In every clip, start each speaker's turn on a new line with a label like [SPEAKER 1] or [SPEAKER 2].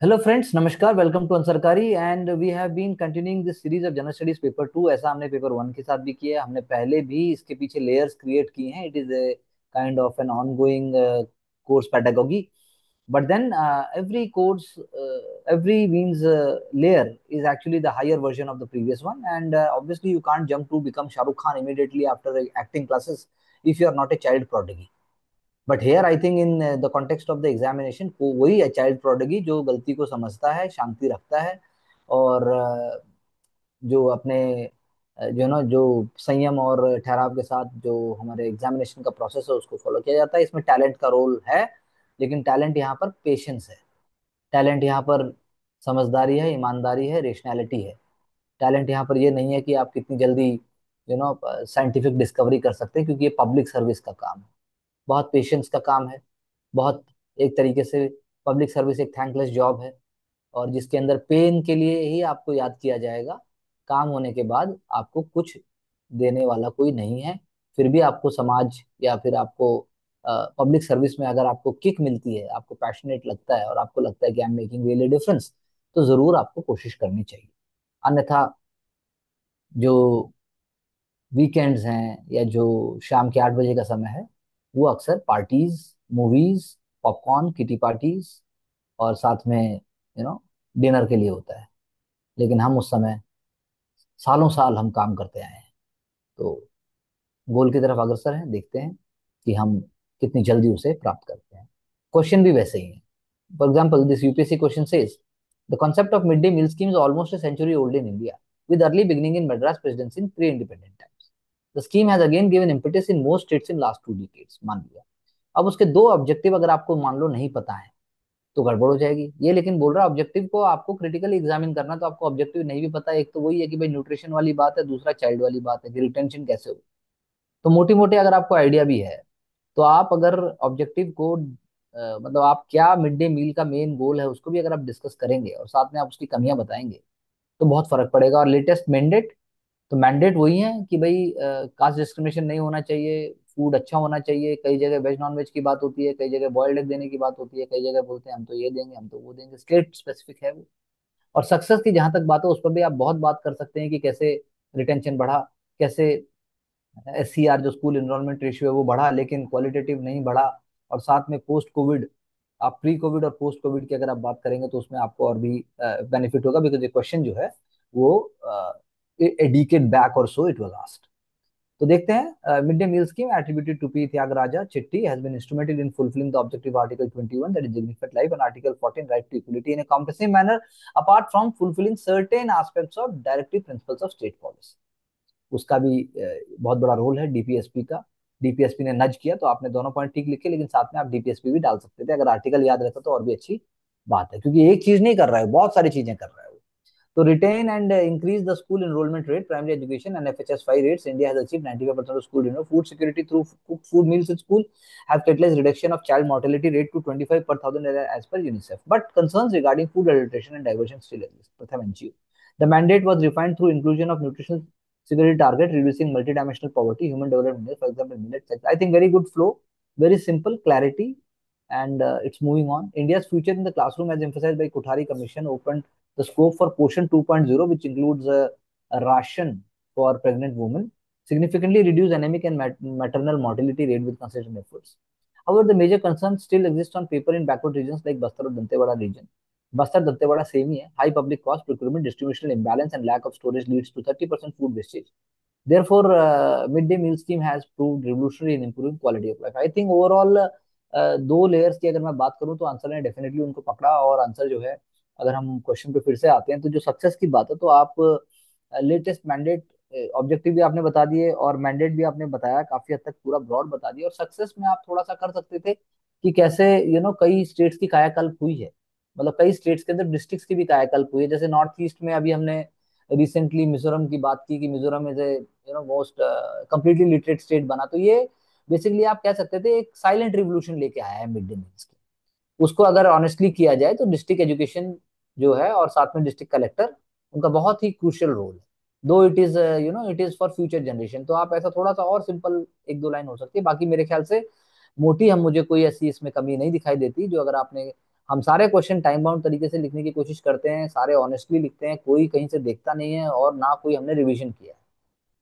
[SPEAKER 1] Hello friends, नमस्कार। Welcome to अंसरकारी and we have been continuing this series of general studies paper two. ऐसा हमने paper one के साथ भी किया है। हमने पहले भी इसके पीछे लेयर्स क्रिएट किए हैं। It is a kind of an ongoing course pedagogy. But then every course, every means layer is actually the higher version of the previous one. And obviously, you can't jump to become Shah Rukh Khan immediately after acting classes if you are not a child prodigy. But here I think in the context of the examination को वही है child प्रोडगी जो गलती को समझता है, शांति रखता है और जो अपने जो ना जो संयम और ठहराव के साथ जो हमारे एग्जामिनेशन का प्रोसेस है उसको फॉलो किया जाता है। इसमें टैलेंट का रोल है, लेकिन टैलेंट यहाँ पर पेशेंस है। टैलेंट यहाँ पर समझदारी है, ईमानदारी है, रेशनैलिटी है। टैलेंट यहाँ पर ये नहीं है कि आप कितनी जल्दी साइंटिफिक डिस्कवरी कर सकते हैं, क्योंकि ये पब्लिक सर्विस का काम है। बहुत पेशेंस का काम है। बहुत एक तरीके से पब्लिक सर्विस एक थैंकलेस जॉब है, और जिसके अंदर पेन के लिए ही आपको याद किया जाएगा। काम होने के बाद आपको कुछ देने वाला कोई नहीं है। फिर भी आपको समाज या फिर आपको पब्लिक सर्विस में अगर आपको किक मिलती है, आपको पैशनेट लगता है और आपको लगता है कि I am making really difference, तो जरूर आपको कोशिश करनी चाहिए। अन्यथा जो वीकेंड्स हैं या जो शाम के 8 बजे का समय है, वो अक्सर parties, movies, popcorn, kitty parties और साथ में डिनर के लिए होता है। लेकिन हम उस समय सालों साल हम काम करते आए हैं। तो गोल की तरफ अग्रसर हैं, देखते हैं कि हम कितनी जल्दी उसे प्राप्त करते हैं। क्वेश्चन भी वैसे ही है। For example, this UPSC question says the concept of midday meal scheme is almost a century old in India, with early beginning in Madras presidency in pre-independent times. The scheme has again given impetus in most states in last 2 decades. मान लिया। अब उसके दो objective अगर आपको मान लो नहीं पता है तो गड़बड़ हो जाएगी। ये लेकिन बोल रहा है ऑब्जेक्टिव को आपको क्रिटिकली एग्जामिन करना, तो आपको ऑब्जेक्टिव नहीं भी पता है। एक तो वही है कि भाई न्यूट्रिशन वाली बात है, दूसरा चाइल्ड वाली बात है कि रिटेंशन कैसे हो। तो मोटी मोटी अगर आपको आइडिया भी है, तो आप अगर ऑब्जेक्टिव को मतलब आप क्या मिड डे मील का मेन गोल है उसको भी अगर आप डिस्कस करेंगे और साथ में आप उसकी कमियां बताएंगे, तो बहुत फर्क पड़ेगा। और लेटेस्ट मैंडेट, तो मैंडेट वही है कि भाई कास्ट डिस्क्रिमिनेशन नहीं होना चाहिए, फूड अच्छा होना चाहिए। कई जगह वेज नॉन वेज की बात होती है, कई जगह बॉइल्ड एग देने की बात होती है, कई जगह बोलते हैं हम तो ये देंगे, हम तो वो देंगे। स्टेट स्पेसिफिक है वो। और सक्सेस की जहां तक बात है, उस पर भी आप बहुत बात कर सकते हैं कि कैसे रिटेंशन बढ़ा, कैसे SCR जो स्कूल एनरोलमेंट रेशियो है वो बढ़ा, लेकिन क्वालिटेटिव नहीं बढ़ा। और साथ में पोस्ट कोविड, आप प्री कोविड और पोस्ट कोविड की अगर आप बात करेंगे तो उसमें आपको और भी बेनिफिट होगा, बिकॉज ये क्वेश्चन जो है वो ए डिकेड बैक और सो इट वाज आस्क्ड। तो देखते हैं। Mid day meal scheme attributed to P Thyagaraja Chetty has been instrumented in fulfilling the objective article 21, that is dignified life, and article 14, right to equality, in a comprehensive manner apart from fulfilling certain aspects of directive principles of state policy. उसका भी बहुत बड़ा role है DPSP का। DPSP ने नज किया तो आपने दोनों पॉइंट ठीक लिखे, लेकिन साथ में आप डीपीएसपी भी डाल सकते थे। अगर आर्टिकल याद रहता तो और भी अच्छी बात है, क्योंकि एक चीज नहीं कर रहा है, बहुत सारी चीजें कर रहा है वो। तो retain and increase the school enrolment rate, primary education and FHS 5 rates. India has achieved 95% of school dinner. Food security through cooked food meals in school have catalyzed reduction of child mortality rate to 25 per thousand as per UNICEF. But concerns regarding food adulteration and diversion still exist. Pratham NGO. The mandate was refined through inclusion of nutritional security target, reducing multidimensional poverty, human development, for example, millet. I think very good flow, very simple, clarity, and it's moving on. India's future in the classroom, as emphasized by Kothari Commission, opened the scope for Poshan 2.0, which includes a ration for pregnant women, significantly reduce anemic and maternal mortality rate with consistent efforts. However, the major concerns still exist on paper in backward regions like Bastar or Dantewada region. Bastar Dantewada same ही है. High public cost, procurement, distributional imbalance, and lack of storage leads to 30% food wastage. Therefore, midday meal scheme has proved revolutionary in improving quality of life. I think overall दो layers की अगर मैं बात करूं तो answer ने definitely उनको पकड़ा। और आंसर जो है, अगर हम क्वेश्चन पे फिर से आते हैं, तो जो सक्सेस की बात है, तो आप लेटेस्ट मैंडेट, ऑब्जेक्टिव भी आपने बता दिए और मैंडेट भी आपने बताया, काफी हद तक पूरा ब्रॉड बता दिया। और सक्सेस में आप थोड़ा सा कर सकते थे कि कैसे कई स्टेट्स की कायाकल्प हुई है। मतलब कई स्टेट्स के अंदर डिस्ट्रिक्ट्स की भी कायाकल्प हुई है। जैसे नॉर्थ ईस्ट में अभी हमने रिसेंटली मिजोरम की बात की कि Mizoram is a most completely literate state बना। तो ये बेसिकली आप कह सकते थे एक साइलेंट रिवोल्यूशन लेके आया है मिड डे मील्स की। उसको अगर ऑनेस्टली किया जाए तो डिस्ट्रिक्ट एजुकेशन जो है और साथ में डिस्ट्रिक्ट कलेक्टर, उनका बहुत ही क्रूशियल रोल है। दो it is it is for future generation. तो आप ऐसा थोड़ा सा और सिंपल एक दो लाइन हो सकती है। बाकी मेरे ख्याल से मोटी हम मुझे कोई ऐसी इसमें कमी नहीं दिखाई देती। जो अगर आपने हम सारे क्वेश्चन टाइम बाउंड तरीके से लिखने की कोशिश करते हैं, सारे ऑनेस्टली लिखते हैं, कोई कहीं से देखता नहीं है और ना कोई हमने रिवीजन किया है।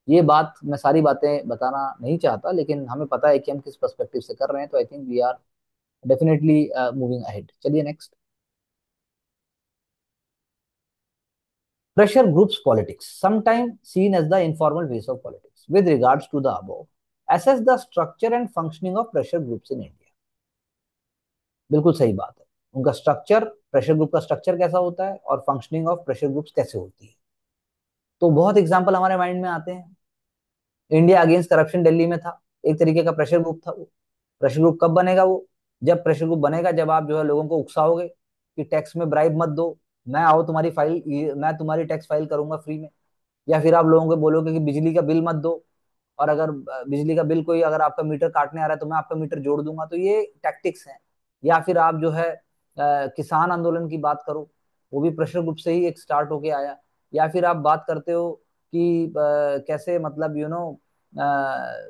[SPEAKER 1] ये बात मैं सारी बातें बताना नहीं चाहता, लेकिन हमें पता है कि हम किस पर्सपेक्टिव से कर रहे हैं, तो I think we are definitely moving ahead. चलिए next. Pressure groups politics, sometimes seen as the informal face of politics. With regards to the above, assess the structure and functioning of pressure groups in India. बिल्कुल सही बात है। उनका structure, pressure group का structure कैसा होता है और फंक्शनिंग ऑफ प्रेशर ग्रुप्स कैसे होती है। तो बहुत एग्जांपल हमारे माइंड में आते हैं। इंडिया अगेंस्ट करप्शन दिल्ली में था, एक तरीके का प्रेशर ग्रुप था वो। प्रेशर ग्रुप कब बनेगा वो? जब प्रेशर ग्रुप बनेगा जब आप जो है लोगों को उकसाओगे कि टैक्स में ब्राइब मत दो, मैं आओ तुम्हारी फाइल, मैं तुम्हारी टैक्स फाइल करूंगा फ्री में। या फिर आप लोगों को बोलोगे कि बिजली का बिल मत दो, और अगर बिजली का बिल कोई अगर आपका मीटर काटने आ रहा है तो मैं आपका मीटर जोड़ दूंगा। तो ये टैक्टिक्स हैं। या फिर आप जो है किसान आंदोलन की बात करो, वो भी प्रेशर ग्रुप से ही एक स्टार्ट होके आया। या फिर आप बात करते हो कि कैसे मतलब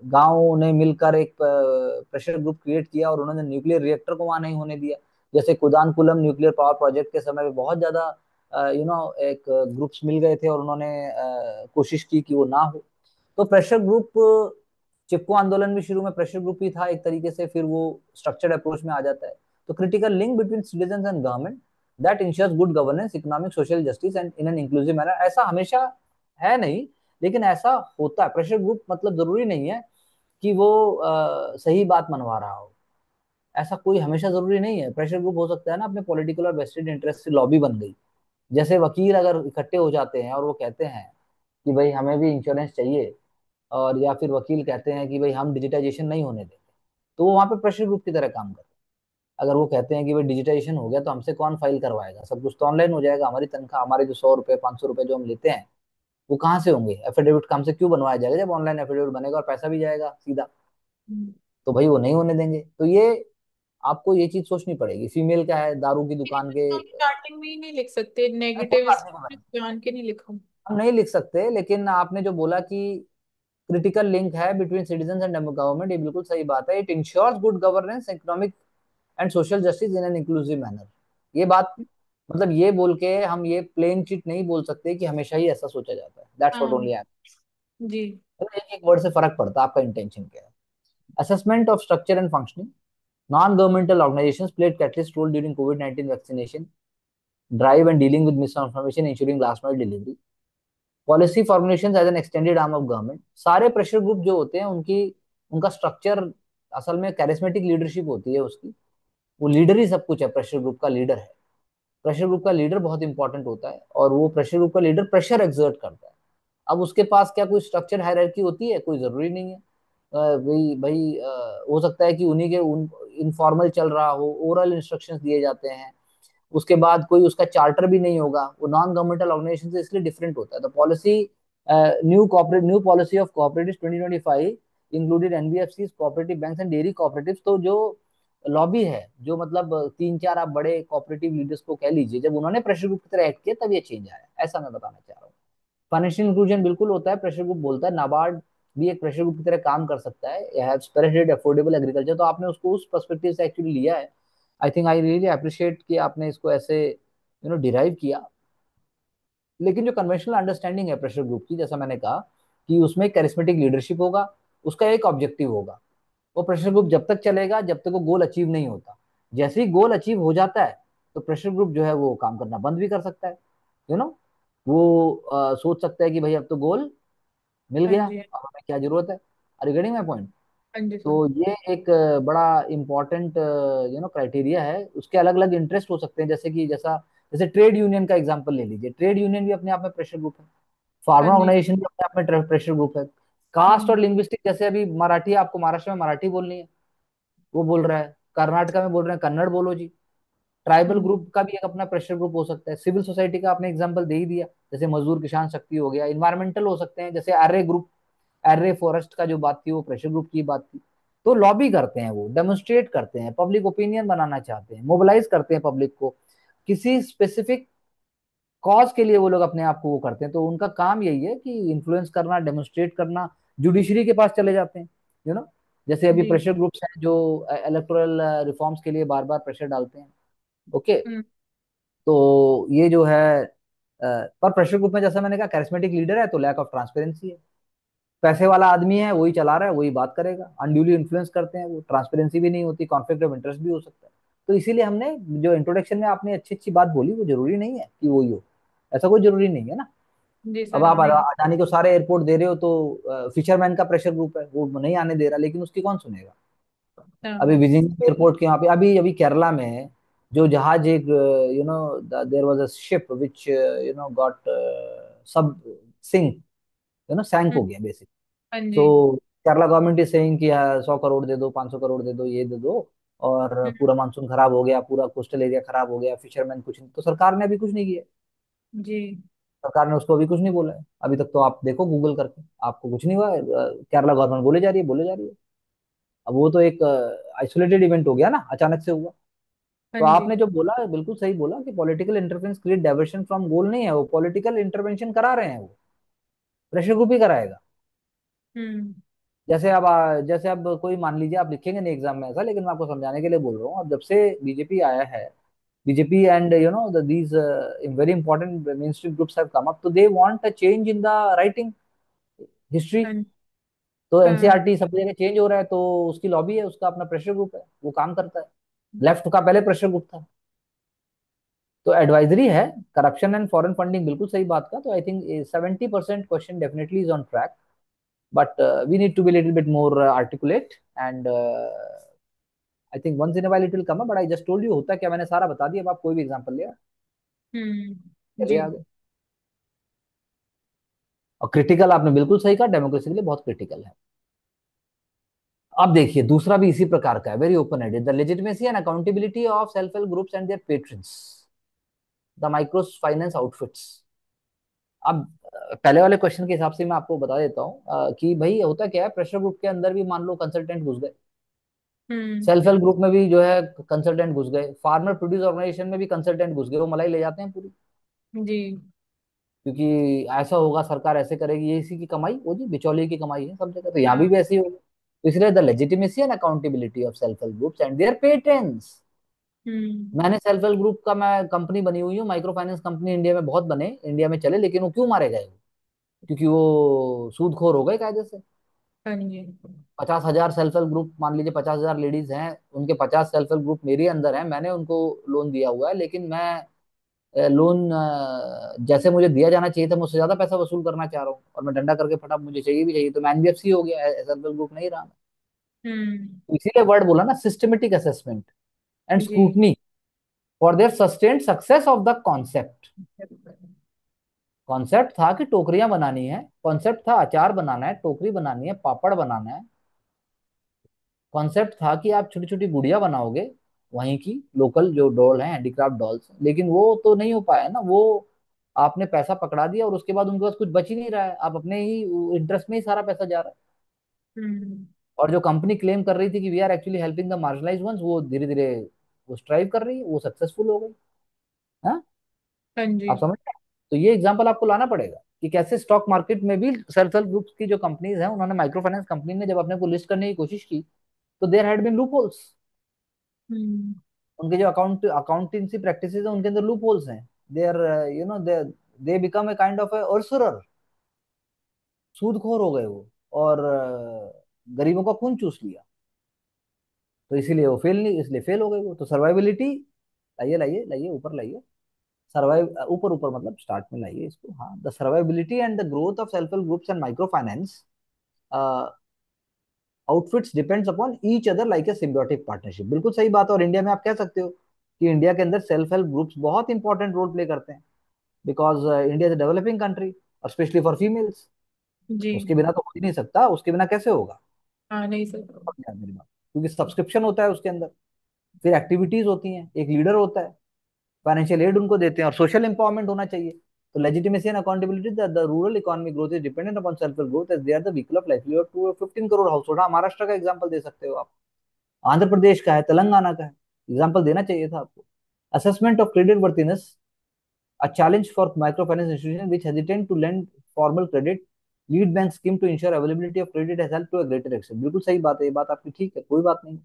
[SPEAKER 1] गांव ने मिलकर एक प्रेशर ग्रुप क्रिएट किया और उन्होंने न्यूक्लियर रिएक्टर को वहां नहीं होने दिया। जैसे कुदानकुलम न्यूक्लियर पावर प्रोजेक्ट के समय में बहुत ज्यादा एक ग्रुप्स मिल गए थे और उन्होंने कोशिश की कि वो ना हो। तो प्रेशर ग्रुप, चिपको आंदोलन भी शुरू में प्रेशर ग्रुप ही था एक तरीके से, फिर वो स्ट्रक्चर्ड अप्रोच में आ जाता है। तो critical link between citizen and government that ensures good governance, economic, social justice and in an inclusive manner. ऐसा हमेशा है नहीं, लेकिन ऐसा होता है। प्रेशर ग्रुप मतलब जरूरी नहीं है कि वो सही बात मनवा रहा हो, ऐसा कोई हमेशा जरूरी नहीं है। प्रेशर ग्रुप हो सकता है ना अपने पॉलिटिकल और वेस्टेड इंटरेस्ट से लॉबी बन गई। जैसे वकील अगर इकट्ठे हो जाते हैं और वो कहते हैं कि भाई हमें भी इंश्योरेंस चाहिए, और या फिर वकील कहते हैं कि भाई हम डिजिटाइजेशन नहीं होने देंगे, तो वो वहां पे प्रेशर ग्रुप की तरह काम करते हैं। अगर वो कहते हैं कि भाई डिजिटाइजेशन हो गया तो हमसे कौन फाइल करवाएगा, सब कुछ तो ऑनलाइन हो जाएगा, हमारी तनख्वाह, हमारे जो 100 रुपए 500 रुपए जो हम लेते हैं वो कहाँ से होंगे, एफिडेविट का हमसे क्यों बनवाया जाएगा, जब ऑनलाइन एफिडेविट बनेगा और पैसा भी जाएगा सीधा।
[SPEAKER 2] हम्म।
[SPEAKER 1] तो भाई वो नहीं होने देंगे। तो ये आपको ये चीज सोचनी पड़ेगी। फीमेल का है दारू की दुकान के,
[SPEAKER 2] हम स्टार्टिंग में ही नहीं लिख सकते
[SPEAKER 1] कोई
[SPEAKER 2] नेगेटिव,
[SPEAKER 1] बात नहीं,
[SPEAKER 2] जान के नहीं लिखा।
[SPEAKER 1] हम नहीं लिख सकते, लेकिन आपने जो बोला कि क्रिटिकल लिंक है बिटवीन सिटीजन एंड गवर्नमेंट, ये बिल्कुल सही बात है। It ensures good governance, economic and social justice in an inclusive manner. ये बात मतलब ये बोल के हम ये प्लेन चिट नहीं बोल सकते कि हमेशा ही ऐसा सोचा जाता है। दैट्स व्हाट
[SPEAKER 2] हाँ
[SPEAKER 1] ओनली आई।
[SPEAKER 2] जी।
[SPEAKER 1] एक एक वर्ड से फर्क पड़ता है, आपका इंटेंशन क्या है। Assessment of structure and functioning, non-governmental organizations played catalyst role during COVID-19 vaccination drive and dealing with misinformation, ensuring last mile delivery. Policy formulation as an extended arm of government. सारे pressure group जो होते हैं उनकी, उनका structure असल में charismatic leadership होती है उसकी। वो लीडर ही सब कुछ है, प्रेशर ग्रुप का लीडर है। प्रेशर ग्रुप का लीडर बहुत इंपॉर्टेंट होता है, और वो प्रेशर ग्रुप का लीडर प्रेशर एक्सर्ट करता है। अब उसके पास क्या कोई स्ट्रक्चर हायरार्की होती है? कोई जरूरी नहीं है। भाई भाई हो सकता है कि उन्हीं के इनफॉर्मल चल रहा हो, ओरल इंस्ट्रक्शंस दिए जाते हैं, उसके बाद कोई उसका चार्टर भी नहीं होगा। वो नॉन गवर्नमेंटल ऑर्गेनाइजेशन से इसलिए डिफरेंट होता है। तो policy, new policy of cooperative 2025 included NBFC, cooperative banks and dairy cooperatives. तो जो लॉबी है, जो मतलब तीन चार आप बड़े कोऑपरेटिव लीडर्स को कह लीजिए, जब उन्होंने प्रेशर ग्रुप की तरह एक्ट किया तब ये चेंज आया, ऐसा मैं बताना चाह रहा हूँ। फाइनेंशियल इंक्लूजन बिल्कुल होता है, प्रेशर ग्रुप बोलता है। नाबार्ड भी एक प्रेशर ग्रुप की तरह काम कर सकता है, स्पेरेटेड अफोर्डेबल एग्रीकल्चर। तो आपने उसको उस पर्सपेक्टिव से एक्चुअली लिया है। I think I really appreciate कि आपने इसको ऐसे डिराइव किया। लेकिन जो कन्वेंशनल अंडरस्टैंडिंग है प्रेशर ग्रुप की, जैसा मैंने कहा कि उसमें कैरिस्मेटिक लीडरशिप होगा, उसका एक ऑब्जेक्टिव होगा। वो प्रेशर ग्रुप जब तक चलेगा जब तक वो गोल अचीव नहीं होता। जैसे ही गोल अचीव हो जाता है तो प्रेशर ग्रुप जो है वो काम करना बंद भी कर सकता है। यू नो वो सोच सकता है कि भाई अब तो गोल मिल
[SPEAKER 2] हाँ
[SPEAKER 1] गया,
[SPEAKER 2] जी।
[SPEAKER 1] अब हमें क्या जरूरत है। Are you getting my point?
[SPEAKER 2] हाँ जी सर।
[SPEAKER 1] तो ये एक बड़ा इंपॉर्टेंट क्राइटेरिया है। उसके अलग अलग इंटरेस्ट हो सकते हैं, जैसे कि जैसे ट्रेड यूनियन का एग्जांपल ले लीजिए। ट्रेड यूनियन भी अपने आप में प्रेशर ग्रुप है,
[SPEAKER 2] हाँ
[SPEAKER 1] फार्मर
[SPEAKER 2] जी।
[SPEAKER 1] ऑर्गेनाइजेशन भी अपने आप में प्रेशर ग्रुप है। कास्ट
[SPEAKER 2] हम्म।
[SPEAKER 1] और लिंग्विस्टिक, जैसे अभी मराठी, आपको महाराष्ट्र में मराठी बोलनी है, वो बोल रहा है, कर्नाटका में बोल रहे हैं कन्नड़ बोलो जी। ट्राइबल
[SPEAKER 2] हम्म।
[SPEAKER 1] ग्रुप का भी एक अपना प्रेशर ग्रुप हो सकता है। सिविल सोसाइटी का आपने एग्जांपल दे ही दिया, जैसे मजदूर किसान शक्ति हो गया। इन्वायरमेंटल हो सकते हैं, जैसे आर्य ग्रुप, एर्रे फॉरेस्ट का जो बात थी वो प्रेशर ग्रुप की बात थी। तो लॉबी करते हैं, वो डेमोन्स्ट्रेट करते हैं, पब्लिक ओपिनियन बनाना चाहते हैं, मोबिलाइज करते हैं पब्लिक को किसी स्पेसिफिक कॉज के लिए। वो लोग अपने आप को वो करते हैं, तो उनका काम यही है कि इन्फ्लुएंस करना, डेमोन्स्ट्रेट करना। जुडिशरी के पास चले जाते हैं, यू नो जैसे अभी
[SPEAKER 2] जी।
[SPEAKER 1] प्रेशर ग्रुप्स हैं जो इलेक्टोरल रिफॉर्म्स के लिए बार बार प्रेशर डालते हैं। ओके।
[SPEAKER 2] हम्म।
[SPEAKER 1] तो ये जो है पर प्रेशर ग्रुप में जैसा मैंने कहा कैरिस्मेटिक लीडर है तो लैक ऑफ ट्रांसपेरेंसी है। पैसे वाला आदमी है, वही चला रहा है, वही बात करेगा, अनड्यूली इन्फ्लुएंस करते हैं वो, ट्रांसपेरेंसी भी नहीं होती, कॉन्फ्लिक्ट ऑफ इंटरेस्ट भी हो सकता है। तो इसीलिए हमने जो इंट्रोडक्शन में आपने अच्छी अच्छी बात बोली वो जरूरी नहीं है कि वही हो, ऐसा कोई जरूरी नहीं है ना।
[SPEAKER 2] जी
[SPEAKER 1] अब
[SPEAKER 2] सर,
[SPEAKER 1] आप
[SPEAKER 2] नहीं।
[SPEAKER 1] अडानी को सारे एयरपोर्ट दे रहे हो तो फिशरमैन का प्रेशर ग्रुप है, वो नहीं आने दे रहा, लेकिन उसकी कौन सुनेगा। अभी
[SPEAKER 2] हाँ।
[SPEAKER 1] विजिंग एयरपोर्ट के वहां पे अभी अभी केरला में जो जहाज एक you know there was a ship which got सब सिंक, सैंक
[SPEAKER 2] हम्म।
[SPEAKER 1] हो गया बेसिक।
[SPEAKER 2] हाँ जी।
[SPEAKER 1] तो केरला गवर्नमेंट इज सेइंग कि 100 करोड़ दे दो, 500 करोड़ दे दो, ये दे दो। और
[SPEAKER 2] हम्म।
[SPEAKER 1] पूरा मानसून खराब हो गया, पूरा कोस्टल एरिया खराब हो गया, फिशरमैन कुछ नहीं, तो सरकार ने अभी कुछ नहीं किया।
[SPEAKER 2] जी।
[SPEAKER 1] सरकार ने उसको अभी कुछ नहीं बोला है अभी तक, तो आप देखो गूगल करके, आपको कुछ नहीं हुआ है। केरला गवर्नमेंट बोले जा रही है, बोले जा रही है। अब वो तो एक आइसोलेटेड इवेंट हो गया ना, अचानक से हुआ।
[SPEAKER 2] हाँ
[SPEAKER 1] तो
[SPEAKER 2] जी।
[SPEAKER 1] आपने जो बोला है बिल्कुल सही बोला कि political interference create diversion from goal नहीं है, वो पॉलिटिकल इंटरवेंशन करा रहे हैं, वो प्रेशर ग्रुप ही कराएगा।
[SPEAKER 2] हम्म।
[SPEAKER 1] जैसे अब कोई मान लीजिए आप लिखेंगे नहीं एग्जाम में ऐसा, लेकिन मैं आपको समझाने के लिए बोल रहा हूँ। अब जब से बीजेपी आया है, BJP and these very important main stream groups have come up, तो they want a change in the writing history.
[SPEAKER 2] हाँ।
[SPEAKER 1] तो
[SPEAKER 2] हाँ।
[SPEAKER 1] एनसीईआरटी सब जगह चेंज हो रहा है, तो उसकी लॉबी है, उसका अपना प्रेशर ग्रुप है, वो काम करता है। लेफ्ट का पहले प्रेशर ग्रुप था। तो एडवाइजरी है, करप्शन एंड फॉरेन फंडिंग, बिल्कुल सही बात का। तो I think 70% question definitely is on track, but we need to be little bit more articulate and I think once in while it will come, but I just told you होता क्या, मैंने सारा बता दिया। अब आप कोई भी एग्जांपल लिया, चलिए
[SPEAKER 2] जी।
[SPEAKER 1] आगे। और क्रिटिकल आपने बिल्कुल सही कहा, डेमोक्रेसी के लिए बहुत क्रिटिकल है। अब देखिए दूसरा भी इसी प्रकार का है, very open ended, the legitimacy and accountability of self help groups and their patrons, the micro finance outfits. अब पहले वाले क्वेश्चन के हिसाब से मैं आपको बता देता हूँ कि भाई होता क्या है, प्रेशर ग्रुप के अंदर भी मान लो कंसल्टेंट घुस गए,
[SPEAKER 2] हम्म।
[SPEAKER 1] सेल्फ हेल्प ग्रुप में भी जो है कंसल्टेंट घुस गए, फार्मर प्रोड्यूस ऑर्गेनाइजेशन में भी कंसल्टेंट घुस गए, वो मलाई ले जाते हैं पूरी।
[SPEAKER 2] जी।
[SPEAKER 1] क्योंकि ऐसा होगा, सरकार ऐसे करेगी, ये इसी की कमाई, वो जी बिचौलिए की कमाई है सब जगह, तो यहाँ भी
[SPEAKER 2] हाँ।
[SPEAKER 1] ऐसे ही होगा। तो इसलिए the legitimacy and accountability of self help groups and their patents.
[SPEAKER 2] Hmm.
[SPEAKER 1] मैंने सेल्फ हेल्प ग्रुप का, मैं कंपनी बनी हुई हूँ, माइक्रो फाइनेंस कंपनी इंडिया में बहुत बने, इंडिया में चले, लेकिन वो क्यों मारे गए? क्योंकि वो सूदखोर हो गए कायदे से।
[SPEAKER 2] हाँ जी।
[SPEAKER 1] 50,000 सेल्फ हेल्प ग्रुप, मान लीजिए 50,000 लेडीज हैं, उनके 50 सेल्फ हेल्प ग्रुप मेरे अंदर हैं, मैंने उनको लोन दिया हुआ है, लेकिन मैं लोन जैसे मुझे दिया जाना चाहिए था, मुझसे ज्यादा पैसा वसूल करना चाह रहा हूँ, और मैं डंडा करके फटा, मुझे चाहिए भी चाहिए, तो मैं एनबीएफसी हो गया, सेल्फ हेल्प ग्रुप नहीं रहा।
[SPEAKER 2] हम्म।
[SPEAKER 1] तो इसीलिए वर्ड बोला ना, सिस्टमेटिक असेसमेंट एंड
[SPEAKER 2] जी।
[SPEAKER 1] Scrutiny for their sustained success of the concept. Concept था कि टोकरियां बनानी है, कॉन्सेप्ट था अचार बनाना है, टोकरी बनानी है, पापड़ बनाना है, कॉन्सेप्ट था कि आप छोटी छोटी गुड़िया बनाओगे, वहीं की लोकल जो डॉल है, हैंडीक्राफ्ट डॉल्स, लेकिन वो तो नहीं हो पाया ना। वो आपने पैसा पकड़ा दिया और उसके बाद उनके पास कुछ बच ही नहीं रहा है, आप अपने ही इंटरेस्ट में ही सारा पैसा जा रहा है।
[SPEAKER 2] हम्म।
[SPEAKER 1] और जो कंपनी क्लेम कर रही थी कि we are actually helping the marginalize ones, वो धीरे धीरे वो स्ट्राइव कर रही है, वो सक्सेसफुल हो गई। हाँ,
[SPEAKER 2] हाँ जी।
[SPEAKER 1] आप समझ रहे हैं? तो ये एग्जांपल आपको लाना पड़ेगा कि कैसे स्टॉक मार्केट में भी सेल्फ हेल्प ग्रुप्स की जो कंपनीज हैं, उन्होंने माइक्रो फाइनेंस कंपनी ने जब अपने को लिस्ट करने की कोशिश की, तो there had been loop holes.
[SPEAKER 2] Hmm.
[SPEAKER 1] उनके जो अकाउंटेंसी प्रैक्टिसेस है, उनके अंदर लूप होल्स हैं। They are they become a kind of a usurer, सूदखोर हो गए वो, और गरीबों का खून चूस लिया। तो इसीलिए वो फेल नहीं, इसलिए फेल हो गए वो। तो सर्वाइबिलिटी, लाइए लाइए लाइए ऊपर लाइए, सर्वाइव ऊपर ऊपर मतलब स्टार्ट में लाइए इसको। हाँ, the survivability and the growth of self help groups and micro finance outfits depends upon each other like a symbiotic partnership, बिल्कुल सही बात है। और इंडिया में आप कह सकते हो कि इंडिया के अंदर सेल्फ हेल्प ग्रुप्स बहुत इंपॉर्टेंट रोल प्ले करते हैं, because India is a developing country, और स्पेशली फॉर फीमेल्स।
[SPEAKER 2] जी।
[SPEAKER 1] उसके बिना तो हो ही नहीं सकता, उसके बिना कैसे होगा।
[SPEAKER 2] हाँ, नहीं सर।
[SPEAKER 1] समझ गया मेरी बात? क्योंकि सब्सक्रिप्शन होता है उसके अंदर, फिर एक्टिविटीज होती हैं, एक लीडर होता है, फाइनेंशियल एड उनको देते हैं, और सोशल एम्पावरमेंट होना चाहिए। तो legitimacy and accountability, the rural economy growth is dependent upon self help growth as they are the vehicle of livelihood to 15 crore household. Maharashtra का एग्जांपल दे सकते हो आप, आंध्र प्रदेश का है, तेलंगाना का है, एग्जांपल देना चाहिए था आपको। Assessment of credit worthiness, a challenge for microfinance institutions which hesitate to lend formal credit, lead bank scheme to ensure availability of credit has helped to a greater extent। बिल्कुल सही बात है, ये बात आपकी ठीक है, कोई बात नहीं।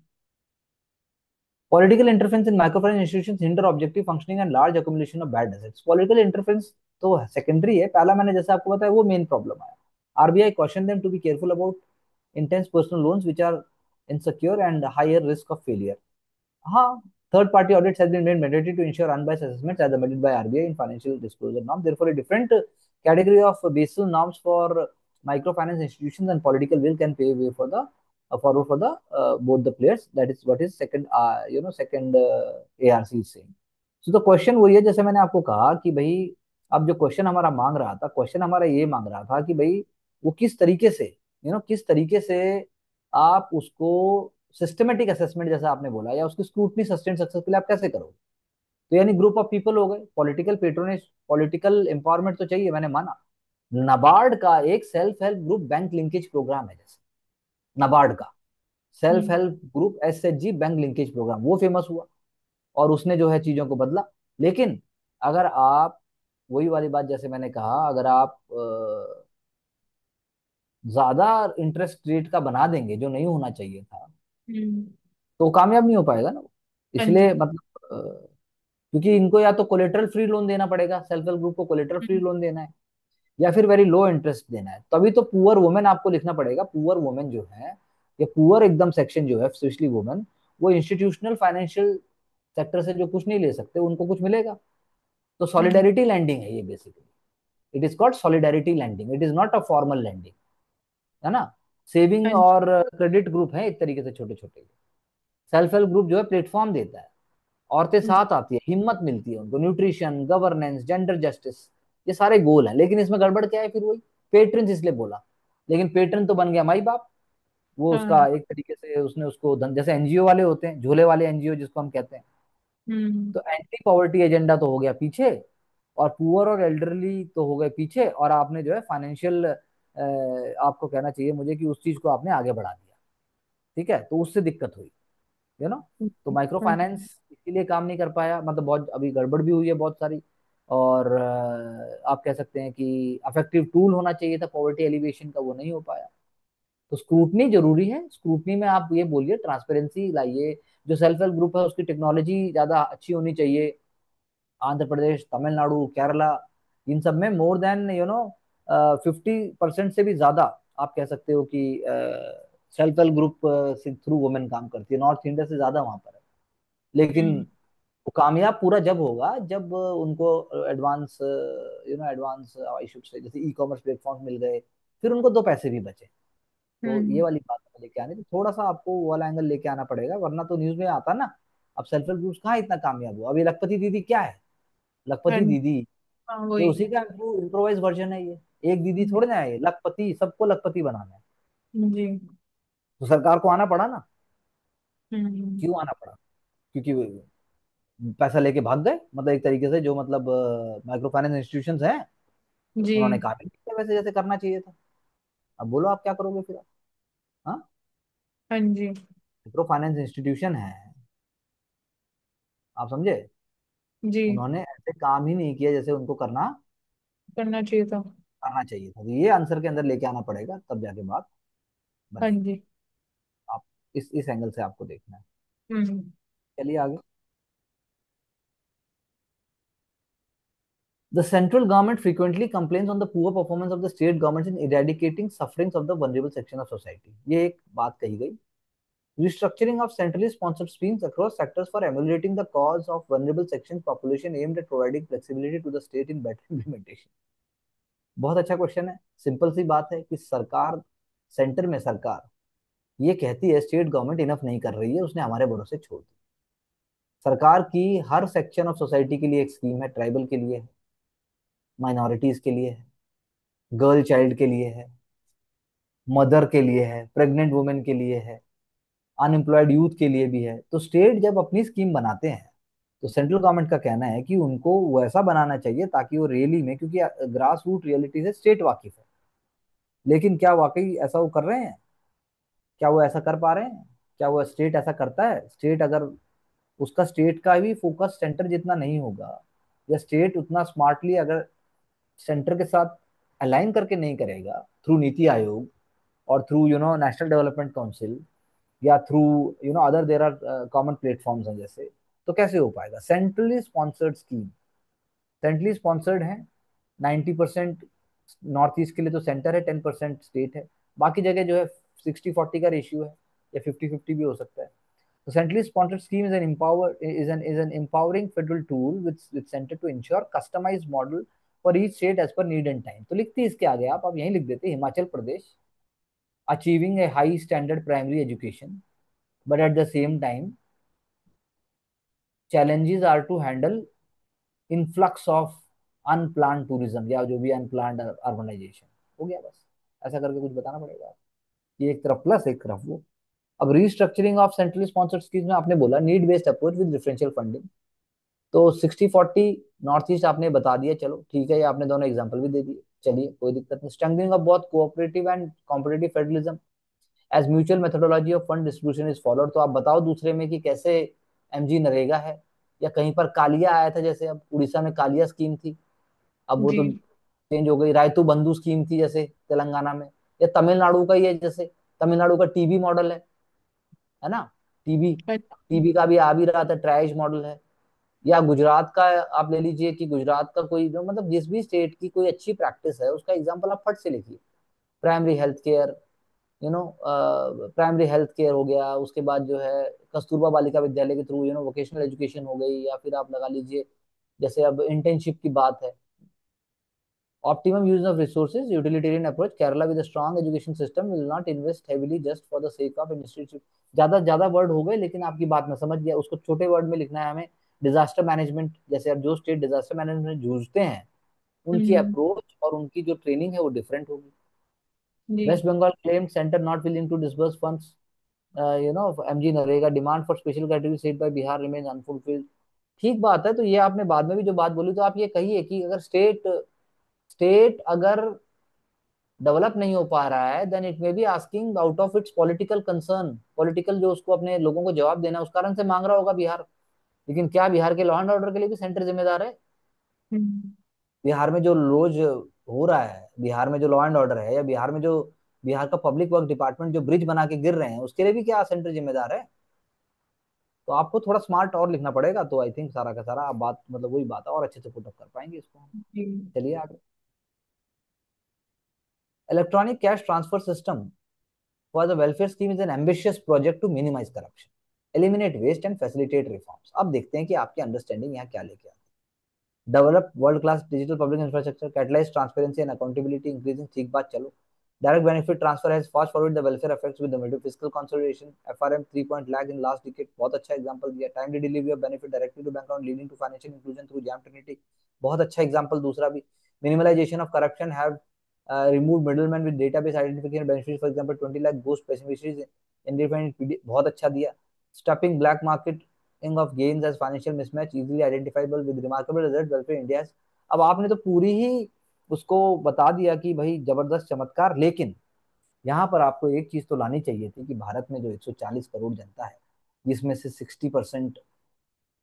[SPEAKER 1] Political interference in microfinance institutions hinder objective functioning and large accumulation of bad assets. Political interference तो सेकेंडरी है, पहला मैंने जैसे आपको बताया वो मेन प्रॉब्लम है। RBI cautioned them to be careful about intense personal loans which are insecure and higher risk of failure. हाँ, third party audits has been made mandatory to ensure unbiased assessments as amended by RBI in financial disclosure norm. Therefore, a different category of Basel norms for microfinance institutions and political will can pave way for the forward for the both the players. That is what is second second ARC is saying. So the question वही है, जैसे मैंने आपको कहा कि भाई अब जो क्वेश्चन हमारा मांग रहा था, क्वेश्चन हमारा ये मांग रहा था कि भाई वो किस तरीके से किस तरीके से आप उसको सिस्टमेटिक असेसमेंट जैसा आपने बोला, या उसकी स्क्रूटनी सस्टेन सक्सेस के लिए आप कैसे करोगे। तो यानी ग्रुप ऑफ पीपल हो गए, पॉलिटिकल पेट्रोनेज, पॉलिटिकल एम्पावरमेंट तो चाहिए, मैंने माना। नाबार्ड का एक self help group bank linkage program है, जैसे नाबार्ड का self
[SPEAKER 2] hmm.
[SPEAKER 1] Help group SHG bank linkage program, वो फेमस हुआ और उसने जो है चीजों को बदला। लेकिन अगर आप, वही वाली बात जैसे मैंने कहा, अगर आप ज्यादा इंटरेस्ट रेट का बना देंगे जो नहीं होना चाहिए था,
[SPEAKER 2] हम्म।
[SPEAKER 1] तो कामयाब नहीं हो पाएगा ना।
[SPEAKER 2] हाँ
[SPEAKER 1] इसलिए
[SPEAKER 2] जी।
[SPEAKER 1] मतलब क्योंकि इनको या तो कोलेटरल फ्री लोन देना पड़ेगा, सेल्फ हेल्प ग्रुप को कोलेटरल फ्री
[SPEAKER 2] हम्म।
[SPEAKER 1] लोन देना है, या फिर वेरी लो इंटरेस्ट देना है। तभी तो पुअर वुमेन आपको लिखना पड़ेगा। पुअर वुमेन जो है, ये पुअर एकदम सेक्शन जो है, स्पेशली वुमेन, वो इंस्टीट्यूशनल फाइनेंशियल सेक्टर से जो कुछ नहीं ले सकते, उनको कुछ मिलेगा। तो
[SPEAKER 2] हम्म।
[SPEAKER 1] सॉलिडारिटी लैंडिंग है ये बेसिकली। It is called solidarity lending, it is not a formal lending, है ना। सेविंग
[SPEAKER 2] हाँ जी।
[SPEAKER 1] और क्रेडिट ग्रुप है एक तरीके से छोटे छोटे। सेल्फ हेल्प ग्रुप जो है प्लेटफॉर्म देता है, औरतें
[SPEAKER 2] जी।
[SPEAKER 1] साथ आती है, हिम्मत मिलती है उनको, न्यूट्रिशन, गवर्नेंस, जेंडर जस्टिस, ये सारे गोल हैं। लेकिन इसमें गड़बड़ क्या है, फिर वही पेट्रन इसलिए बोला, लेकिन पेट्रन तो बन गया माई बाप। वो उसका
[SPEAKER 2] हाँ।
[SPEAKER 1] एक तरीके से उसने उसको जैसे एनजीओ वाले होते हैं, झोले वाले एनजीओ जिसको हम कहते हैं।
[SPEAKER 2] हम्म।
[SPEAKER 1] तो एंटी पॉवर्टी एजेंडा तो हो गया पीछे, और पुअर और एल्डरली तो हो गए पीछे, और आपने जो है फाइनेंशियल, आपको कहना चाहिए मुझे कि उस चीज को आपने आगे बढ़ा दिया। ठीक है, तो उससे दिक्कत हुई, तो माइक्रो
[SPEAKER 2] हाँ।
[SPEAKER 1] फाइनेंस इसीलिए काम नहीं कर पाया, मतलब बहुत अभी गड़बड़ भी हुई है बहुत सारी। और आप कह सकते हैं कि अफेक्टिव टूल होना चाहिए था पॉवर्टी एलिवेशन का, वो नहीं हो पाया। तो स्क्रूटनी जरूरी है, स्क्रूटनी में आप ये बोलिए ट्रांसपेरेंसी लाइए। जो सेल्फ हेल्प ग्रुप है उसकी टेक्नोलॉजी ज्यादा अच्छी होनी चाहिए। आंध्र प्रदेश, तमिलनाडु, केरला, इन सब में मोर देन 50% से भी ज्यादा आप कह सकते हो कि सेल्फ हेल्प ग्रुप से थ्रू वुमेन काम करती है, नॉर्थ इंडिया से ज्यादा वहां पर है। लेकिन
[SPEAKER 2] हम्म।
[SPEAKER 1] वो कामयाब पूरा जब होगा जब उनको advance advance I should say जैसे ई कॉमर्स प्लेटफॉर्म मिल गए, फिर उनको दो पैसे भी बचे। तो ये
[SPEAKER 2] हम्म।
[SPEAKER 1] वाली बात हमें लेके आनी, तो थोड़ा सा आपको वो वाला एंगल लेके आना पड़ेगा, वरना तो न्यूज में आता ना। अब सेल्फ हेल्प ग्रुप्स कहाँ इतना कामयाब हुआ, अभी लखपति दीदी क्या है,
[SPEAKER 2] हाँ।
[SPEAKER 1] लखपति दीदी,
[SPEAKER 2] हाँ,
[SPEAKER 1] ये
[SPEAKER 2] वही।
[SPEAKER 1] उसी का इम्प्रोवाइज वर्जन है ये। एक दीदी थोड़े ना है ये, लखपति, सबको लखपति बनाना है।
[SPEAKER 2] जी।
[SPEAKER 1] तो सरकार को आना पड़ा ना।
[SPEAKER 2] हम्म।
[SPEAKER 1] क्यों आना पड़ा, क्योंकि पैसा लेके भाग गए, मतलब एक तरीके से जो मतलब माइक्रो फाइनेंस इंस्टीट्यूशंस हैं,
[SPEAKER 2] जी।
[SPEAKER 1] उन्होंने काम ही नहीं किया वैसे जैसे करना चाहिए था। अब बोलो आप क्या करोगे फिर आप? हाँ,
[SPEAKER 2] हाँ जी।
[SPEAKER 1] माइक्रो फाइनेंस इंस्टीट्यूशन है, आप समझे।
[SPEAKER 2] जी।
[SPEAKER 1] उन्होंने ऐसे काम ही नहीं किया जैसे उनको करना
[SPEAKER 2] करना चाहिए था।
[SPEAKER 1] करना चाहिए था। तो ये आंसर के अंदर लेके आना पड़ेगा, तब जाके बात
[SPEAKER 2] हाँ
[SPEAKER 1] बनेगी।
[SPEAKER 2] जी।
[SPEAKER 1] आप इस एंगल से आपको देखना है।
[SPEAKER 2] हम्म।
[SPEAKER 1] चलिए आगे। The central government frequently complains on the poor performance of the state governments in eradicating sufferings of the vulnerable section of society. ये एक बात कही गई। Restructuring of centrally sponsored schemes across sectors for ameliorating the cause of vulnerable sections population aimed at providing flexibility to the state in better implementation. बहुत अच्छा question है। Simple सी बात है कि सरकार, सेंटर में सरकार ये कहती है स्टेट गवर्नमेंट इनफ नहीं कर रही है, उसने हमारे भरोसे छोड़ दी। सरकार की हर सेक्शन ऑफ सोसाइटी के लिए एक स्कीम है, ट्राइबल के लिए है, माइनॉरिटीज के लिए है, गर्ल चाइल्ड के लिए है, मदर के लिए है, प्रेग्नेंट वुमेन के लिए है, अनएम्प्लॉयड यूथ के लिए भी है। तो स्टेट जब अपनी स्कीम बनाते हैं, तो सेंट्रल गवर्नमेंट का कहना है कि उनको वैसा बनाना चाहिए ताकि वो रियली में, क्योंकि ग्रास रूट रियलिटी से स्टेट वाकिफ है। लेकिन क्या वाकई ऐसा वो कर रहे हैं, क्या वो ऐसा कर पा रहे हैं, क्या वो स्टेट ऐसा करता है? स्टेट अगर उसका स्टेट का भी फोकस सेंटर जितना नहीं होगा, या स्टेट उतना स्मार्टली अगर सेंटर के साथ अलाइन करके नहीं करेगा थ्रू नीति आयोग और थ्रू नेशनल डेवलपमेंट काउंसिल, या through other there are common platforms हैं जैसे, तो कैसे हो पाएगा? Centrally sponsored scheme, centrally sponsored है 90%। नॉर्थ ईस्ट के लिए तो सेंटर है, 10% स्टेट है, बाकी जगह जो है 60-40 का रेशियो है, या 50-50 भी हो सकता है। तो centrally sponsored scheme is an empowering federal tool with center to ensure customized model for each state as per need and time। तो लिखते हैं इसके आगे आप यहीं लिख देते Himachal Pradesh achieving a high standard primary education, but at the same time challenges are to handle influx of unplanned tourism, या जो भी अनप्लान अर्बनाइजेशन। हो गया बस, ऐसा करके कुछ बताना पड़ेगा। ये एक तरफ प्लस एक तरफ वो। अब restructuring of centrally sponsored scheme में आपने बोला need based approach with differential funding, तो 60-40 नॉर्थ ईस्ट आपने बता दिया, चलो ठीक है, ये आपने दोनों एग्जांपल भी दे दिए, चलिए कोई दिक्कत नहीं। Strengthening of both cooperative and competitive federalism as mutual methodology of fund distribution is followed. तो आप बताओ दूसरे में कि कैसे एमजी नरेगा है, या कहीं पर कालिया आया था, जैसे अब उड़ीसा में कालिया स्कीम थी, अब वो
[SPEAKER 2] जी।
[SPEAKER 1] तो चेंज हो गई, रायतू बंधु स्कीम थी जैसे तेलंगाना में, या तमिलनाडु का ही है जैसे, तमिलनाडु का टीबी मॉडल है ना, टीबी,
[SPEAKER 2] अच्छा।
[SPEAKER 1] टीबी का भी आ भी रहा था, ट्राइज मॉडल है। या गुजरात का आप ले लीजिए कि गुजरात का कोई जो मतलब जिस भी स्टेट की कोई अच्छी प्रैक्टिस है उसका एग्जांपल आप फट से लिखिए। Primary health care, primary health care हो गया, उसके बाद जो है कस्तूरबा बालिका विद्यालय के थ्रू वोकेशनल एजुकेशन हो गई, या फिर आप लगा लीजिए जैसे अब इंटर्नशिप की बात है। Optimum use of resources, utilitarian approach, Kerala with a strong education system will not invest heavily just for the sake of institute। ज्यादा ज्यादा वर्ड हो गए, लेकिन आपकी बात मैं समझ गया, उसको छोटे वर्ड में लिखना है हमें। डिजास्टर मैनेजमेंट, जैसे अब जो स्टेट डिजास्टर मैनेजमेंट में जूझते हैं उनकी
[SPEAKER 2] हम्म।
[SPEAKER 1] अप्रोच और उनकी जो ट्रेनिंग है वो डिफरेंट होगी।
[SPEAKER 2] जी।
[SPEAKER 1] West Bengal claim centre not willing to disburse funds, MG NREGA demand for special category set by Bihar remain unfulfilled. ठीक बात है, तो ये आपने बाद में भी जो बात बोली, तो आप ये कहिए कि अगर स्टेट स्टेट अगर डेवलप नहीं हो पा रहा है, then it may be asking out of its political concern, political जो उसको अपने लोगों को जवाब देना है उस कारण से मांग रहा होगा बिहार। लेकिन क्या बिहार के लॉ एंड ऑर्डर के लिए भी सेंटर जिम्मेदार है?
[SPEAKER 2] हम्म।
[SPEAKER 1] बिहार में जो रोज हो रहा है, बिहार में जो लॉ एंड ऑर्डर है, या बिहार में जो बिहार का पब्लिक वर्क डिपार्टमेंट जो ब्रिज बना के गिर रहे हैं, उसके लिए भी क्या सेंटर जिम्मेदार है? तो आपको थोड़ा स्मार्ट और लिखना पड़ेगा, तो आई थिंक सारा का सारा आप बात मतलब वही बात है, और अच्छे से पुटअप कर पाएंगे इसको हम।
[SPEAKER 2] जी।
[SPEAKER 1] चलिए आगे। Electronic cash transfer system for the welfare scheme is an ambitious project to minimize corruption, eliminate waste and facilitate reforms। अब देखते हैं कि आपकी अंडरस्टैंडिंग यहाँ क्या लेके आती है। Develop world class digital public infrastructure, catalyse transparency and accountability, increasing, ठीक बात, चलो। Direct benefit transfer has fast forward the welfare effects with the fiscal consolidation, FRM 3 point lag in last decade, बहुत अच्छा एग्जांपल दिया। Timely delivery of benefit directly to bank account leading to financial inclusion through JAM trinity, बहुत अच्छा example दूसरा भी। Minimalization of corruption have remove middlemen with database identification beneficiaries, for example 20 lakh ghost beneficiaries independent PD, बहुत अच्छा दिया। stopping black marketing of gains as financial mismatch easily identifiable with remarkable result welfare India। अब आपने तो पूरी ही उसको बता दिया कि भाई जबरदस्त चमत्कार, लेकिन यहाँ पर आपको एक चीज तो लानी चाहिए थी कि भारत में जो 140 करोड़ जनता है, जिसमें से 60%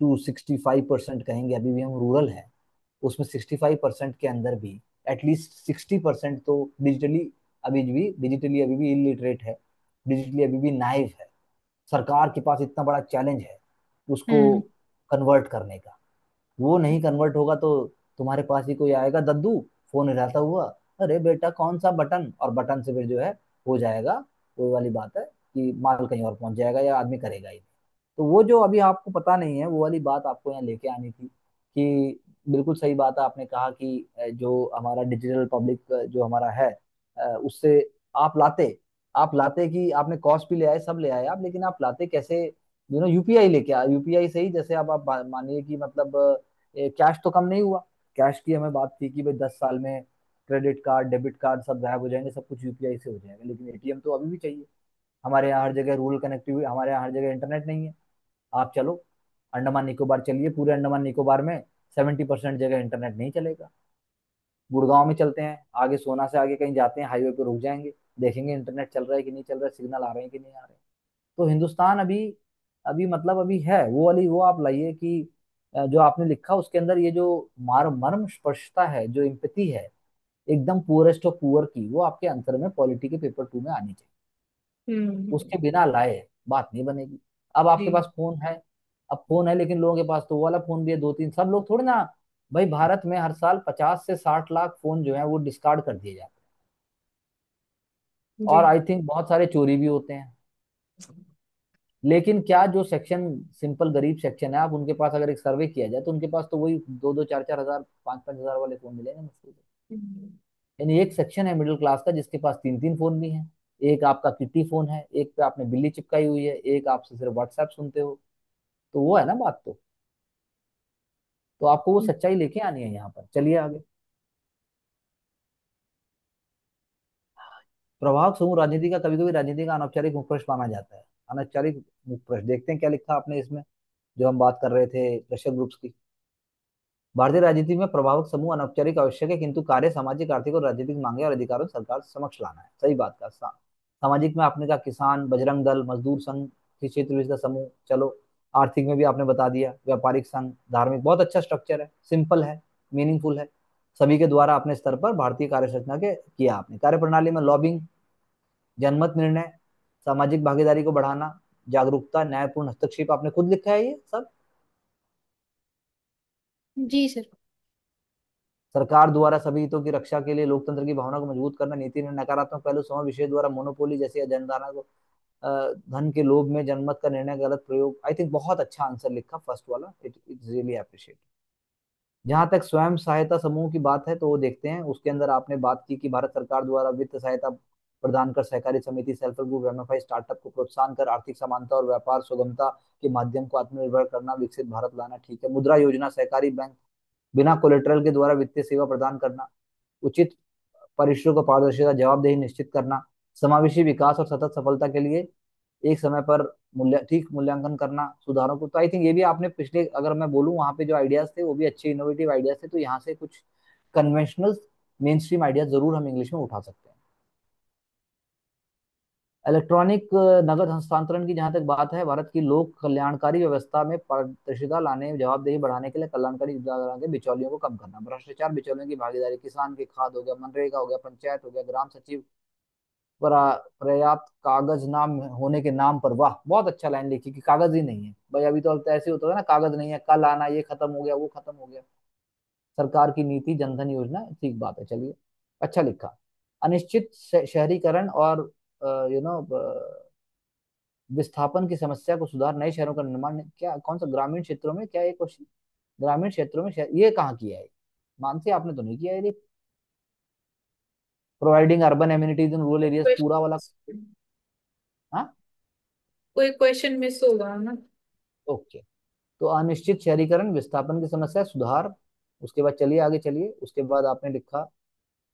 [SPEAKER 1] टू 65% कहेंगे अभी भी हम रूरल है, उसमें 65% के अंदर भी एटलीस्ट 60% तो डिजिटली अभी भी इलिटरेट है, डिजिटली अभी भी नाइव है। सरकार के पास इतना बड़ा चैलेंज है उसको
[SPEAKER 2] हम्म।
[SPEAKER 1] कन्वर्ट करने का। वो नहीं कन्वर्ट होगा तो तुम्हारे पास ही कोई आएगा दद्दू फोन हिलाता हुआ, अरे बेटा कौन सा बटन, और बटन से फिर जो है हो जाएगा, वो वाली बात है कि माल कहीं और पहुंच जाएगा या आदमी करेगा ही नहीं। तो वो जो अभी आपको पता नहीं है वो वाली बात आपको यहाँ लेके आनी थी कि बिल्कुल सही बात है, आपने कहा कि जो हमारा डिजिटल पब्लिक जो हमारा है, उससे आप लाते आप लाते कि आपने कॉस्ट भी ले आए, सब ले आए आप, लेकिन आप लाते कैसे? यूपीआई लेके आए, यूपीआई से ही जैसे आप मानिए कि मतलब कैश तो कम नहीं हुआ। कैश की हमें बात थी कि भाई 10 साल में क्रेडिट कार्ड डेबिट कार्ड सब गायब हो जाएंगे, सब कुछ यूपीआई से हो जाएगा, लेकिन एटीएम तो अभी भी चाहिए। हमारे यहाँ हर जगह रूरल कनेक्टिविटी, हमारे यहाँ हर जगह इंटरनेट नहीं है। आप चलो अंडमान निकोबार चलिए, पूरे अंडमान निकोबार में 70% जगह इंटरनेट नहीं चलेगा। गुड़गांव में चलते हैं आगे, सोना से आगे कहीं जाते हैं, हाईवे पे रुक जाएंगे, देखेंगे इंटरनेट चल रहा है कि नहीं चल रहा है, सिग्नल आ रहे हैं कि नहीं आ रहे हैं। तो हिंदुस्तान अभी अभी मतलब अभी है वो वाली, वो आप लाइए कि जो आपने लिखा उसके अंदर ये जो मार मर्म स्पर्शता है, जो इम्पति है एकदम पुअरेस्ट ऑफ पुअर की, वो आपके आंसर में पॉलिटी के पेपर 2 में आनी चाहिए।
[SPEAKER 2] हम्म।
[SPEAKER 1] उसके बिना लाए बात नहीं बनेगी। अब आपके
[SPEAKER 2] जी।
[SPEAKER 1] पास फोन है, अब फोन है लेकिन लोगों के पास तो वो वाला फोन भी है, दो तीन, सब लोग थोड़े ना। भाई भारत में हर साल 50 से 60 लाख फोन जो है वो डिस्कार्ड कर दिए जाते हैं,
[SPEAKER 2] जी।
[SPEAKER 1] और आई थिंक बहुत सारे चोरी भी होते हैं। लेकिन क्या जो सेक्शन, सिंपल गरीब सेक्शन है, आप उनके पास अगर एक सर्वे किया जाए तो उनके पास तो वही 2-2 4-4 हजार, 5-5 हजार वाले फोन मिलेंगे मुश्किल से।
[SPEAKER 2] हम्म।
[SPEAKER 1] यानी एक सेक्शन है मिडिल क्लास का जिसके पास तीन तीन फोन भी हैं। एक आपका किट्टी फोन है, एक पे आपने बिल्ली चिपकाई हुई है, एक आपसे सिर्फ व्हाट्सएप सुनते हो। तो वो है ना बात। तो आपको वो सच्चाई लेके आनी है यहाँ पर। चलिए आगे। प्रभाव समूह राजनीति का, कभी कभी राजनीति का अनौपचारिक मुखपृष्ठ माना जाता है। अनौपचारिक मुखपृष्ठ देखते हैं क्या लिखा आपने इसमें, जो हम बात कर रहे थे प्रेशर ग्रुप्स की। भारतीय राजनीति में प्रभावक समूह अनौपचारिक आवश्यक है, किंतु कार्य सामाजिक, आर्थिक और राजनीतिक मांगे और अधिकारों सरकार समक्ष लाना है। सही बात का सामाजिक में आपने कहा किसान, बजरंग दल, मजदूर संघ, किसी क्षेत्र विशेष का समूह, चलो। आर्थिक में भी आपने बता दिया, व्यापारिक संघ, धार्मिक, बहुत अच्छा स्ट्रक्चर है, सिंपल है, मीनिंगफुल है। सभी के द्वारा अपने स्तर पर भारतीय कार्य संरचना के किया आपने। कार्य प्रणाली में लॉबिंग, जनमत निर्णय, सामाजिक भागीदारी को बढ़ाना, जागरूकता, न्यायपूर्ण हस्तक्षेप, आपने खुद लिखा है ये सब।
[SPEAKER 2] जी सर।
[SPEAKER 1] सरकार द्वारा सभी हितों की रक्षा के लिए लोकतंत्र की भावना को मजबूत करना, नीति में नकारात्मक पहलू, समय विशेष द्वारा मोनोपोली जैसे जनधारणा को, धन के लोभ में जनमत का निर्णय गलत प्रयोग। आई थिंक बहुत अच्छा आंसर लिखा फर्स्ट वाला, इट इट्स रियली अप्रिशिएट। जहां तक स्वयं सहायता समूह की बात है तो वो देखते हैं, उसके अंदर आपने बात की कि भारत सरकार द्वारा वित्त सहायता प्रदान कर सहकारी समिति, self help group, MFI, startup को प्रोत्साहन कर आर्थिक समानता और व्यापार सुगमता के माध्यम को आत्मनिर्भर करना, विकसित भारत लाना। ठीक है। मुद्रा योजना, सहकारी बैंक बिना कोलेटरल के द्वारा वित्तीय सेवा प्रदान करना, उचित परिश्रम को पारदर्शिता, जवाबदेही निश्चित करना, समावेशी विकास और सतत सफलता के लिए एक समय पर ठीक मूल्यांकन करना सुधारों को। तो आई थिंक ये भी आपने पिछले, अगर मैं बोलूँ वहां पे जो आइडियाज थे वो भी अच्छे इनोवेटिव आइडियाज थे, तो यहाँ से कुछ कन्वेंशनल मेन स्ट्रीम आइडियाज जरूर हम इंग्लिश में उठा सकते हैं। इलेक्ट्रॉनिक नगद हस्तांतरण की जहां तक बात है, भारत की लोक कल्याणकारी व्यवस्था में पारदर्शिता लाने, जवाबदेही बढ़ाने के लिए कल्याणकारी योजनाओं के बिचौलियों को कम करना, भ्रष्टाचार, बिचौलियों की भागीदारी, किसान के खाद हो गया, मनरेगा हो गया, पंचायत हो गया, ग्राम सचिव पर्याप्त कागज नाम होने के नाम पर, वाह बहुत अच्छा लाइन लिखी कि कागज ही नहीं है भाई। अभी तो ऐसे होता है ना, कागज नहीं है, कल आना, ये खत्म हो गया, वो खत्म हो गया। सरकार की नीति, जनधन योजना, ठीक बात है, चलिए अच्छा लिखा। अनिश्चित शहरीकरण और विस्थापन की समस्या को सुधार, नए शहरों का निर्माण, क्या कौन सा ग्रामीण क्षेत्रों में, क्या ये क्वेश्चन, ग्रामीण क्षेत्रों में शहर, ये कहाँ किया है? मानसी आपने तो नहीं किया है ये। Providing urban amenities in rural areas, पूरा वाला। हाँ।
[SPEAKER 2] कोई क्वेश्चन मिस होगा ना?
[SPEAKER 1] ओके। तो अनिश्चित शहरीकरण, विस्थापन की समस्या, सुधार। उसके बाद चलिए आगे, चलिए उसके बाद आपने लिखा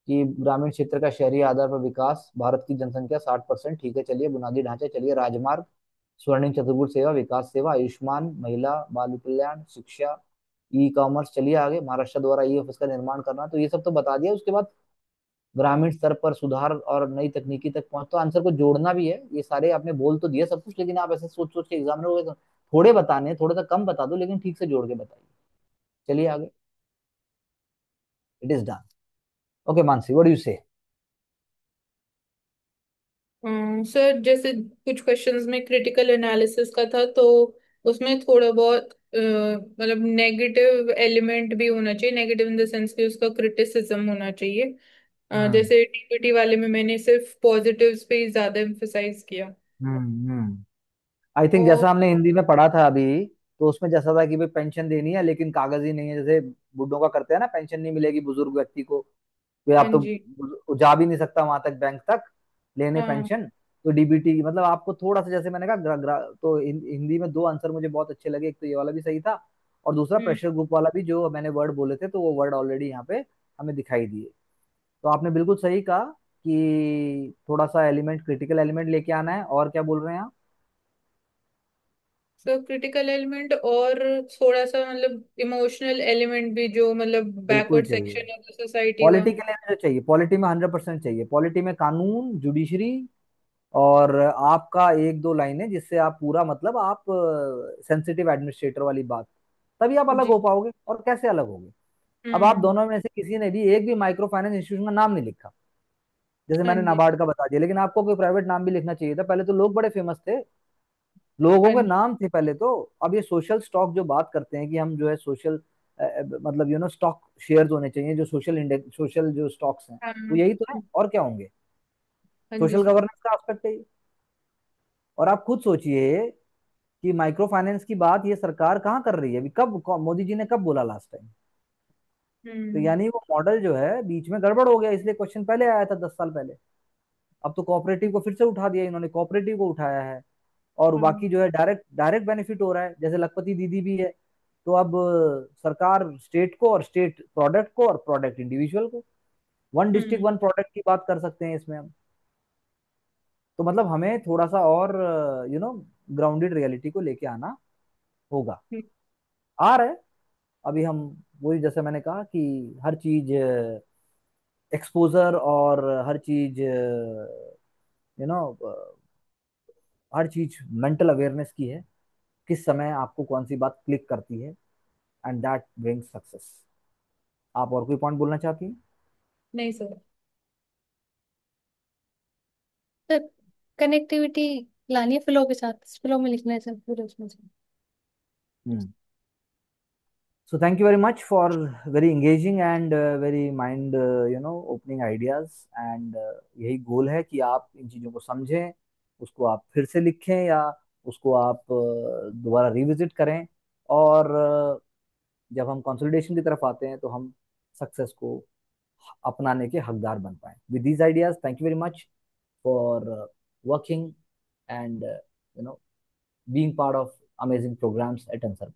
[SPEAKER 1] कि ग्रामीण क्षेत्र का शहरी आधार पर विकास, भारत की जनसंख्या 60%, ठीक है चलिए। बुनियादी ढांचा, चलिए। राजमार्ग, स्वर्णिम चतुर्भुज सेवा, विकास सेवा, आयुष्मान, महिला बाल कल्याण, शिक्षा, ई कॉमर्स, चलिए आगे। महाराष्ट्र द्वारा ई ऑफिस का निर्माण करना, तो ये सब तो बता दिया। उसके बाद ग्रामीण स्तर पर सुधार और नई तकनीकी तक पहुंच, तो आंसर को जोड़ना भी है। ये सारे आपने बोल तो दिया सब कुछ, लेकिन आप ऐसे सोच सोच के एग्जाम में हो गए, तो थोड़े बताने, थोड़ा सा कम बता दो लेकिन ठीक से जोड़ के बताइए। चलिए आगे। It is done. Okay Mansi, what do you से?
[SPEAKER 2] सर जैसे कुछ क्वेश्चंस में क्रिटिकल एनालिसिस का था, तो उसमें थोड़ा बहुत मतलब नेगेटिव एलिमेंट भी होना चाहिए। नेगेटिव इन द सेंस कि उसका क्रिटिसिज्म होना चाहिए।
[SPEAKER 1] हम्म
[SPEAKER 2] जैसे डीपीटी वाले में मैंने सिर्फ पॉजिटिव्स पे ही ज्यादा एम्फेसाइज किया।
[SPEAKER 1] हम्म। आई थिंक
[SPEAKER 2] और
[SPEAKER 1] जैसा हमने हिंदी में पढ़ा था अभी, तो उसमें जैसा था कि भाई पेंशन देनी है लेकिन कागज ही नहीं है, जैसे बूढ़ों का करते हैं ना, पेंशन नहीं मिलेगी बुजुर्ग व्यक्ति को, वे
[SPEAKER 2] हाँ
[SPEAKER 1] आप तो
[SPEAKER 2] जी।
[SPEAKER 1] जा भी नहीं सकता वहां तक, बैंक तक लेने
[SPEAKER 2] हाँ।
[SPEAKER 1] पेंशन। तो डीबीटी की मतलब आपको थोड़ा सा, जैसे मैंने कहा तो हिंदी में दो आंसर मुझे बहुत अच्छे लगे, एक तो ये वाला भी सही था, और दूसरा
[SPEAKER 2] हम्म।
[SPEAKER 1] प्रेशर ग्रुप वाला भी, जो मैंने वर्ड बोले थे तो वो वर्ड ऑलरेडी यहाँ पे हमें दिखाई दिए। तो आपने बिल्कुल सही कहा कि थोड़ा सा एलिमेंट, क्रिटिकल एलिमेंट लेके आना है। और क्या बोल रहे हैं आप?
[SPEAKER 2] सो क्रिटिकल एलिमेंट और थोड़ा सा मतलब इमोशनल एलिमेंट भी, जो मतलब
[SPEAKER 1] बिल्कुल
[SPEAKER 2] बैकवर्ड
[SPEAKER 1] चाहिए।
[SPEAKER 2] सेक्शन ऑफ द सोसाइटी का।
[SPEAKER 1] पॉलिटी के लिए जो चाहिए, पॉलिटी में 100% चाहिए। पॉलिटी में कानून, जुडिशरी, और आपका एक दो लाइनें जिससे आप पूरा, मतलब आप सेंसिटिव एडमिनिस्ट्रेटर वाली बात, तभी आप अलग
[SPEAKER 2] जी।
[SPEAKER 1] हो पाओगे। और कैसे अलग होगे? अब आप
[SPEAKER 2] हम्म।
[SPEAKER 1] दोनों में से किसी ने भी एक भी माइक्रो फाइनेंस इंस्टीट्यूशन का नाम नहीं लिखा, जैसे
[SPEAKER 2] हाँ
[SPEAKER 1] मैंने
[SPEAKER 2] जी।
[SPEAKER 1] नाबार्ड का बता दिया, लेकिन आपको कोई प्राइवेट नाम भी लिखना चाहिए था। पहले तो लोग बड़े फेमस थे, लोगों
[SPEAKER 2] हाँ
[SPEAKER 1] के
[SPEAKER 2] जी।
[SPEAKER 1] नाम थे पहले तो। अब ये सोशल स्टॉक जो बात करते हैं कि हम जो है सोशल, मतलब स्टॉक शेयर्स होने चाहिए जो सोशल इंडेक्स, सोशल जो स्टॉक्स हैं,
[SPEAKER 2] हाँ
[SPEAKER 1] वो यही तो है और क्या होंगे।
[SPEAKER 2] हाँ जी
[SPEAKER 1] सोशल
[SPEAKER 2] सर।
[SPEAKER 1] गवर्नेंस का एस्पेक्ट है ये। और आप खुद सोचिए कि माइक्रो फाइनेंस की बात ये सरकार कहाँ कर रही है अभी, मोदी जी ने कब बोला लास्ट टाइम। तो
[SPEAKER 2] हम्म।
[SPEAKER 1] यानी वो मॉडल जो है बीच में गड़बड़ हो गया, इसलिए क्वेश्चन पहले आया था 10 साल पहले। अब तो कोऑपरेटिव को फिर से उठा दिया इन्होंने, कोऑपरेटिव को उठाया है। और
[SPEAKER 2] हाँ।
[SPEAKER 1] बाकी जो है डायरेक्ट डायरेक्ट बेनिफिट हो रहा है, जैसे लखपति दीदी भी है। तो अब सरकार स्टेट को, और स्टेट प्रोडक्ट को, और प्रोडक्ट इंडिविजुअल को, वन डिस्ट्रिक्ट
[SPEAKER 2] हम्म।
[SPEAKER 1] वन प्रोडक्ट की बात कर सकते हैं इसमें हम। तो मतलब हमें थोड़ा सा और ग्राउंडेड रियलिटी को लेके आना होगा।
[SPEAKER 2] हम्म।
[SPEAKER 1] आ रहा है। अभी हम, वही जैसे मैंने कहा कि हर चीज एक्सपोजर, और हर चीज यू नो हर चीज मेंटल अवेयरनेस की है। किस समय आपको कौन सी बात क्लिक करती है, एंड दैट ब्रिंग्स सक्सेस। आप और कोई पॉइंट बोलना चाहती हैं?
[SPEAKER 2] नहीं सर।
[SPEAKER 3] सर कनेक्टिविटी लानी है फ्लो के साथ, फ्लो में लिखना है सर पूरे उसमें से।
[SPEAKER 1] हम्म। So thank you very much for very engaging and very mind opening ideas, and यही गोल है कि आप इन चीज़ों को समझें, उसको आप फिर से लिखें, या उसको आप दोबारा रिविजिट करें। और जब हम कंसोलिडेशन की तरफ आते हैं तो हम सक्सेस को अपनाने के हकदार बन पाए। With these ideas, thank you very much for working and being part of amazing programs at answer.